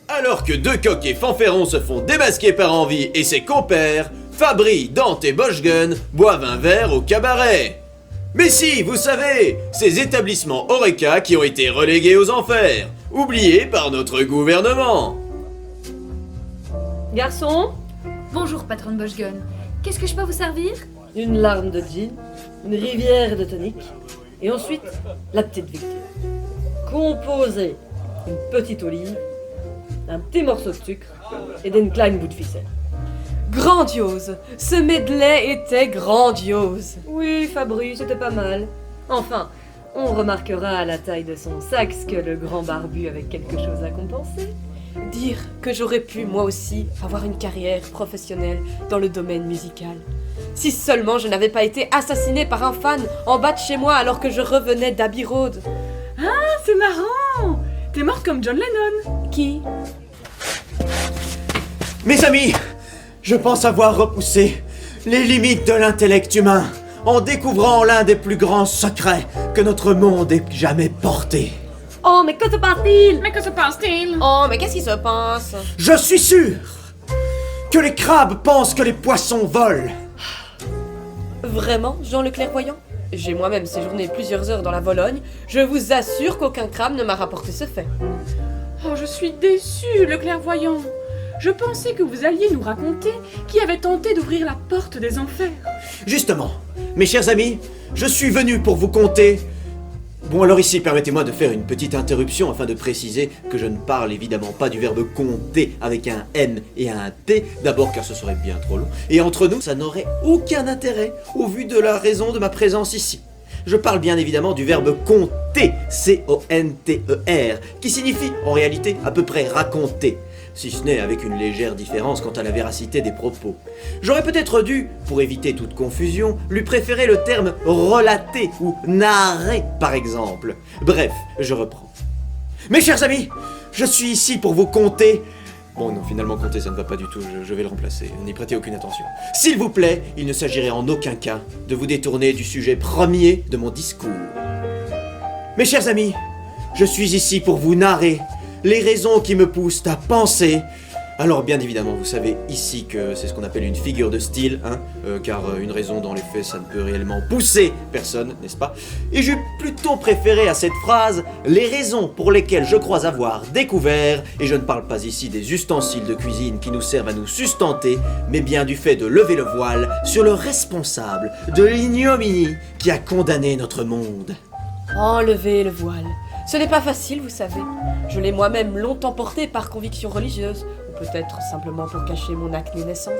Alors que deux coqs et fanferrons se font démasquer par Envie et ses compères, Fabri, Dante et Boschgun boivent un verre au cabaret. Mais si, vous savez, ces établissements Horeca qui ont été relégués aux enfers, oubliés par notre gouvernement. Garçon, Bonjour, patronne Boschgun. Qu'est-ce que je peux vous servir? une larme de gin, une rivière de tonic, et ensuite la petite victime. Composée une petite olive, un petit morceau de sucre et d'un klein bout de ficelle. Grandiose. Ce medley était grandiose. Oui, Fabri, c'était pas mal. Enfin, on remarquera à la taille de son sac que le grand barbu avait quelque chose à compenser. Dire que j'aurais pu, moi aussi, avoir une carrière professionnelle dans le domaine musical. Si seulement je n'avais pas été assassinée par un fan en bas de chez moi alors que je revenais d'Abbey Road. Ah, c'est marrant! T'es morte comme John Lennon. Qui? Mes amis, je pense avoir repoussé les limites de l'intellect humain en découvrant l'un des plus grands secrets que notre monde ait jamais porté. Oh, mais que se passe-t-il? Mais que se passe-t-il? Oh, mais qu'est-ce qui se passe? Je suis sûr que les crabes pensent que les poissons volent. Vraiment, Jean le clairvoyant? J'ai moi-même séjourné plusieurs heures dans la Vologne. Je vous assure qu'aucun crabe ne m'a rapporté ce fait. Oh, je suis déçue, le clairvoyant. Je pensais que vous alliez nous raconter qui avait tenté d'ouvrir la porte des enfers. Justement, mes chers amis, je suis venu pour vous conter... Bon alors ici, permettez-moi de faire une petite interruption afin de préciser que je ne parle évidemment pas du verbe compter avec un M et un T, d'abord car ce serait bien trop long, et entre nous, ça n'aurait aucun intérêt au vu de la raison de ma présence ici. Je parle bien évidemment du verbe compter, C-O-N-T-E-R, qui signifie en réalité à peu près raconter, si ce n'est avec une légère différence quant à la véracité des propos. J'aurais peut-être dû, pour éviter toute confusion, lui préférer le terme relater ou narrer par exemple. Bref, je reprends. Mes chers amis, je suis ici pour vous conter... Bon non, finalement compter ça ne va pas du tout, je vais le remplacer, n'y prêtez aucune attention. S'il vous plaît, il ne s'agirait en aucun cas de vous détourner du sujet premier de mon discours. Mes chers amis, je suis ici pour vous narrer les raisons qui me poussent à penser. Alors bien évidemment, vous savez ici que c'est ce qu'on appelle une figure de style, hein, car une raison dans les faits, ça ne peut réellement pousser personne, n'est-ce pas? Et j'ai plutôt préféré à cette phrase les raisons pour lesquelles je crois avoir découvert, et je ne parle pas ici des ustensiles de cuisine qui nous servent à nous sustenter, mais bien du fait de lever le voile sur le responsable de l'ignominie qui a condamné notre monde. Enlevez le voile. Ce n'est pas facile, vous savez. Je l'ai moi-même longtemps porté par conviction religieuse, ou peut-être simplement pour cacher mon acné naissante,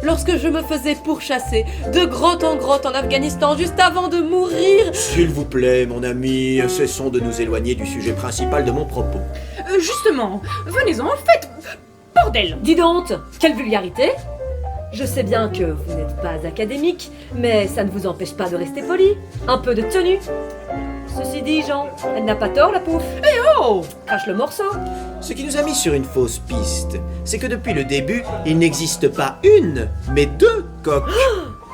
lorsque je me faisais pourchasser de grotte en Afghanistan juste avant de mourir. S'il vous plaît, mon ami, cessons de nous éloigner du sujet principal de mon propos. Justement, venez-en, faites... Bordel! Dis donc, quelle vulgarité! Je sais bien que vous n'êtes pas académique, mais ça ne vous empêche pas de rester poli. Un peu de tenue. Ceci dit, Jean, elle n'a pas tort, la pauvre. Oh! Crache le morceau. Ce qui nous a mis sur une fausse piste, c'est que depuis le début, il n'existe pas une, mais deux coques.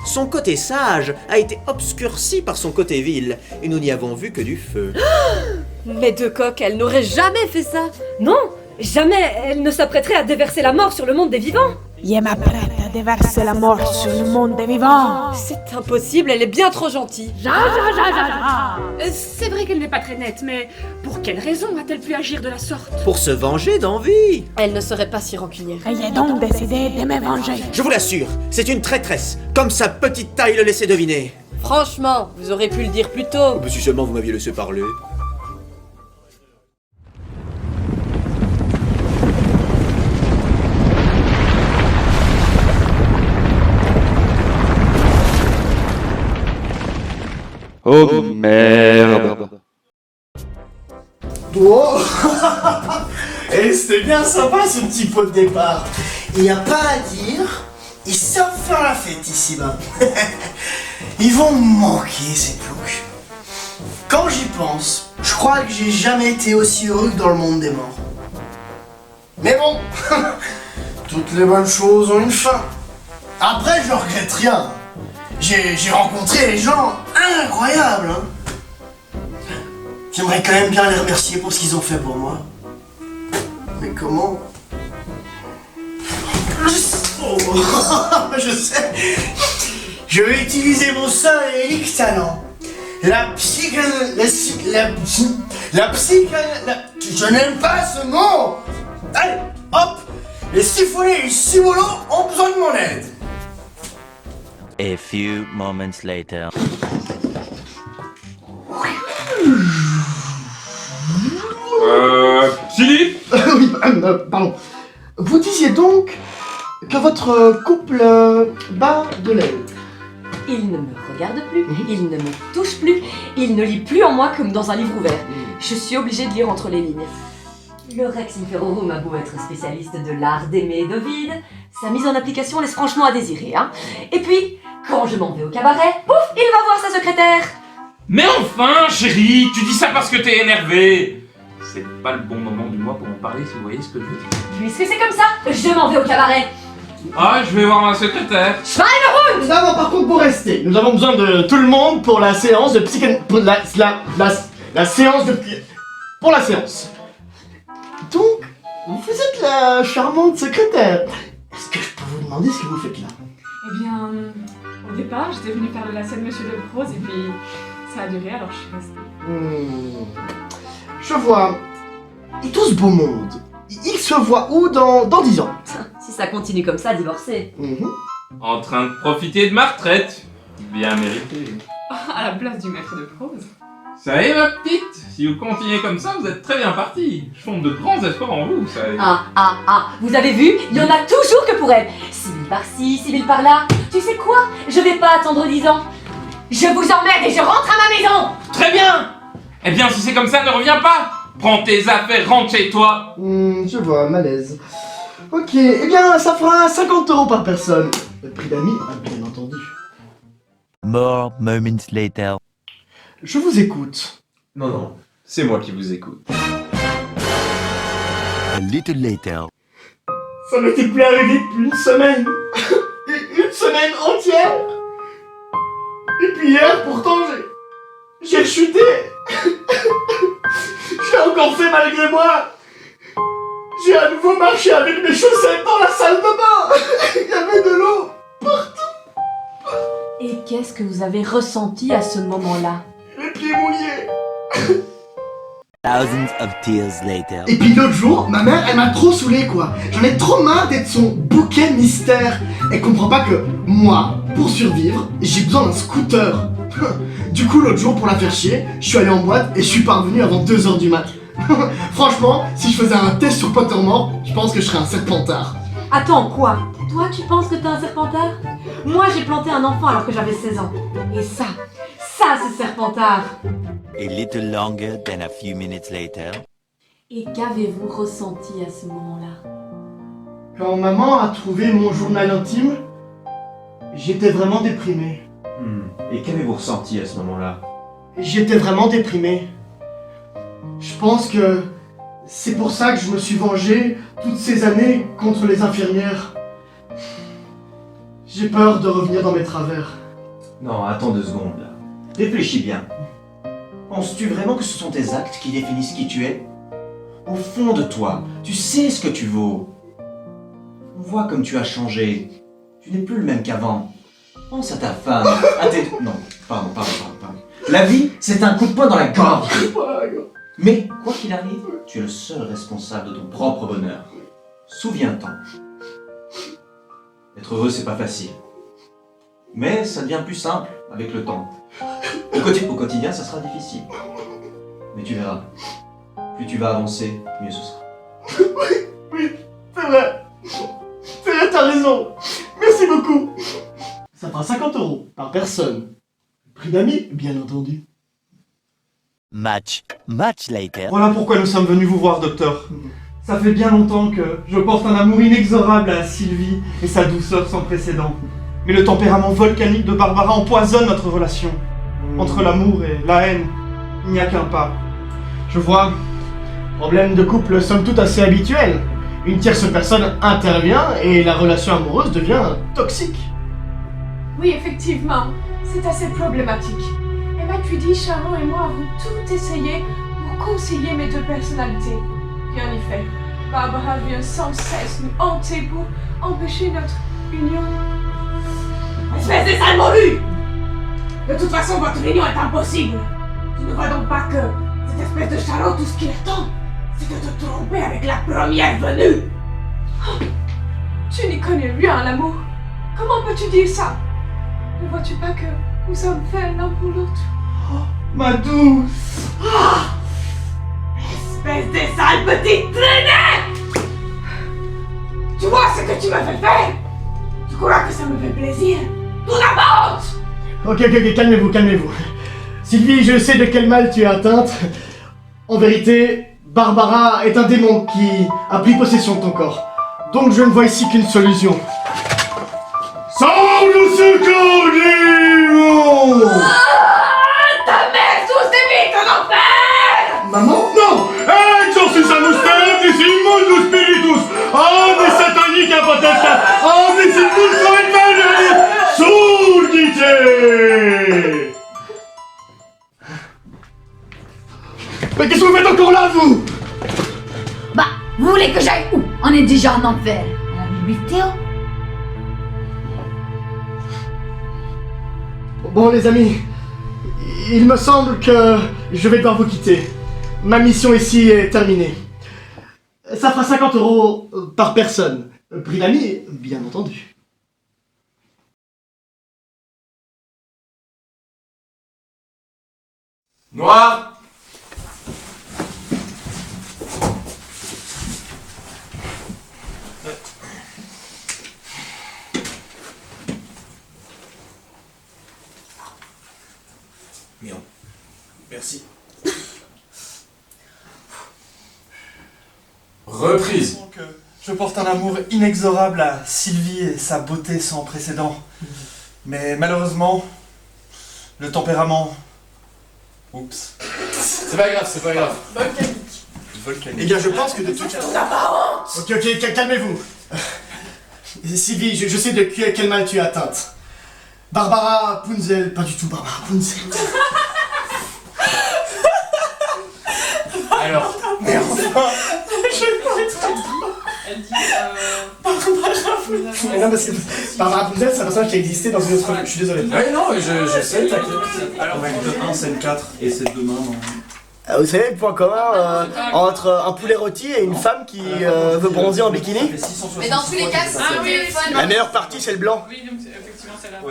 Son côté sage a été obscurci par son côté vil, et nous n'y avons vu que du feu. Mais deux coques, elle n'aurait jamais fait ça. Non, jamais elle ne s'apprêterait à déverser la mort sur le monde des vivants. Je m'apprête à déverser la mort sur le monde des vivants. C'est impossible, elle est bien trop gentille. C'est vrai qu'elle n'est pas très nette, mais pour quelle raison a-t-elle pu agir de la sorte? Pour se venger d'Envie. Elle ne serait pas si rancunière. Et j'ai donc décidé de me venger. Je vous l'assure, c'est une traîtresse, comme sa petite taille le laissait deviner. Franchement, vous aurez pu le dire plus tôt. Mais si seulement vous m'aviez laissé parler. Oh merde. Oh Et c'était bien sympa ce petit pot de départ. Il n'y a pas à dire, ils savent faire la fête ici-bas. Ils vont me manquer ces ploucs. Quand j'y pense, je crois que j'ai jamais été aussi heureux que dans le monde des morts. Mais bon, toutes les bonnes choses ont une fin. Après, je regrette rien. J'ai rencontré des gens incroyables, hein. J'aimerais quand même bien les remercier pour ce qu'ils ont fait pour moi. Mais comment? Je sais. Je vais utiliser mon seul et unique talent. Je n'aime pas ce mot. Allez, hop. Les siphonnés et les cimolos ont besoin de mon aide. A few moments later. Philippe. Oui, pardon. Vous disiez donc que votre couple bat de l'aile. Il ne me regarde plus, il ne me touche plus, il ne lit plus en moi comme dans un livre ouvert. Je suis obligée de lire entre les lignes. Le Rex Inferorum a beau être spécialiste de l'art d'aimer de vide, sa mise en application laisse franchement à désirer, hein. Et puis, quand je m'en vais au cabaret, pouf, il va voir sa secrétaire. Mais enfin, chérie, tu dis ça parce que t'es énervé. C'est pas le bon moment du mois pour en parler, si vous voyez ce que je veux dire. Puisque c'est comme ça, je m'en vais au cabaret. Ah, je vais voir ma secrétaire. Nous avons par contre pour rester. Nous avons besoin de tout le monde pour la séance de pour la séance de pour la séance. Donc, vous êtes la charmante secrétaire. Est-ce que je peux vous demander ce que vous faites là? Eh bien, au départ, j'étais venue faire de la scène Monsieur de Prose et puis ça a duré, alors je suis restée. Je vois. Et tout ce beau monde, il se voit où dans 10 ans? Si ça continue comme ça, divorcer. En train de profiter de ma retraite. Bien mérité. À la place du maître de prose. Ça y est, ma petite. Si vous continuez comme ça, vous êtes très bien parti. Je fonde de grands espoirs en vous, ça y est. Vous avez vu? Il y en a toujours que pour elle. 6 000 par-ci, 6 000 par-là. Tu sais quoi? Je vais pas attendre 10 ans. Je vous emmerde et je rentre à ma maison. Très bien. Eh bien, si c'est comme ça, ne reviens pas. Prends tes affaires, rentre chez toi. Je vois, malaise. Ok, eh bien, ça fera 50 € par personne. Le prix d'amis, bien entendu. More moments later. Je vous écoute. Non, c'est moi qui vous écoute. A little later. Ça m'était plus arrivé depuis une semaine. Une semaine entière. Et puis hier, pourtant, j'ai chuté. J'ai encore fait malgré moi. J'ai à nouveau marché avec mes chaussettes dans la salle de bain. Il y avait de l'eau partout. Et qu'est-ce que vous avez ressenti à ce moment-là? Les pieds mouillés. Thousands of tears later. Et puis l'autre jour, ma mère, elle m'a trop saoulé quoi. J'en ai trop marre d'être son bouquet mystère. Elle comprend pas que moi, pour survivre, j'ai besoin d'un scooter. Du coup, l'autre jour, pour la faire chier, je suis allé en boîte et je suis parvenu avant 2h du mat. Franchement, si je faisais un test sur Pottermore, je pense que je serais un serpentard. Attends, quoi? Toi, tu penses que t'es un serpentard? Moi, j'ai planté un enfant alors que j'avais 16 ans. Et ça c'est serpentard. A little longer than a few minutes later. Et qu'avez-vous ressenti à ce moment-là? Quand maman a trouvé mon journal intime, j'étais vraiment déprimé. Et qu'avez-vous ressenti à ce moment-là? J'étais vraiment déprimé. Je pense que c'est pour ça que je me suis vengé toutes ces années contre les infirmières. J'ai peur de revenir dans mes travers. Non, attends 2 secondes là. Réfléchis bien. Penses-tu vraiment que ce sont tes actes qui définissent qui tu es? Au fond de toi, tu sais ce que tu vaux. Vois comme tu as changé. Tu n'es plus le même qu'avant. Pense à ta femme, à tes... Non, pardon. La vie, c'est un coup de poing dans la gorge. Mais, quoi qu'il arrive, tu es le seul responsable de ton propre bonheur. Souviens-t'en. Être heureux, c'est pas facile. Mais ça devient plus simple avec le temps. Au quotidien, ça sera difficile. Mais tu verras. Plus tu vas avancer, mieux ce sera. Oui, c'est vrai. C'est vrai, t'as raison. Merci beaucoup. Ça fera 50 € par personne. Prix d'amis, bien entendu. Much later. Voilà pourquoi nous sommes venus vous voir, docteur. Ça fait bien longtemps que je porte un amour inexorable à Sylvie et sa douceur sans précédent. Mais le tempérament volcanique de Barbara empoisonne notre relation. Entre l'amour et la haine, il n'y a qu'un pas. Je vois. Problème de couple somme toute assez habituel. Une tierce personne intervient et la relation amoureuse devient toxique. Oui, effectivement, c'est assez problématique. Et McCready, Sharon et moi avons tout essayé pour concilier mes deux personnalités. Rien n'y fait. Barbara vient sans cesse nous hanter pour empêcher notre union. Espèce de sale morue! De toute façon, votre union est impossible. Tu ne vois donc pas que cette espèce de charlot, tout ce qu'il attend, c'est de te tromper avec la première venue. Oh, tu n'y connais rien à l'amour. Comment peux-tu dire ça? Ne vois-tu pas que nous sommes faits l'un pour l'autre? Oh, ma douce! Ah! Espèce de sale petite traînée! Tu vois ce que tu me fais faire? Tu crois que ça me fait plaisir? Tout d'abord! Ok, calmez-vous. Sylvie, je sais de quel mal tu es atteinte. En vérité, Barbara est un démon qui a pris possession de ton corps. Donc je ne vois ici qu'une solution. Sors de ce corps, démon! Ta mère sous vite en enfer! Maman? Non! Exorcismus Spiritus Spiritus! Omne satanica potestas! Omnissimus Infernalis! Surdité! Mais qu'est-ce que vous faites encore là, vous? Bah, vous voulez que j'aille où? On est déjà en enfer. À la bibliothèque. Bon, les amis, il me semble que je vais devoir vous quitter. Ma mission ici est terminée. Ça fera 50 € par personne. Prix d'ami, bien entendu. Noir! Mion. Merci. Reprise. Donc, je porte un amour inexorable à Sylvie et sa beauté sans précédent. Mais malheureusement, le tempérament... Oups. C'est pas grave. Volcanique. Eh bien, je pense que de toute façon... Ok, calmez-vous. Sylvie, je sais de quel mal tu es atteinte. Barbara Punzel, pas du tout Barbara Punzel. Alors, Mais enfin, Elle dit Mais non, parce que Barbara Punzel, c'est un personnage qui a existé dans une autre... Je suis désolé. ouais, non, je sais, t'inquiète. Alors, scène 1, scène 4 et scène 2 mains. Vous savez le point commun entre un poulet rôti et une femme qui veut bronzer en bikini? Mais dans tous les cas, c'est Ah le oui, téléphone. La meilleure partie, c'est le blanc. Oui, donc effectivement, c'est la fin.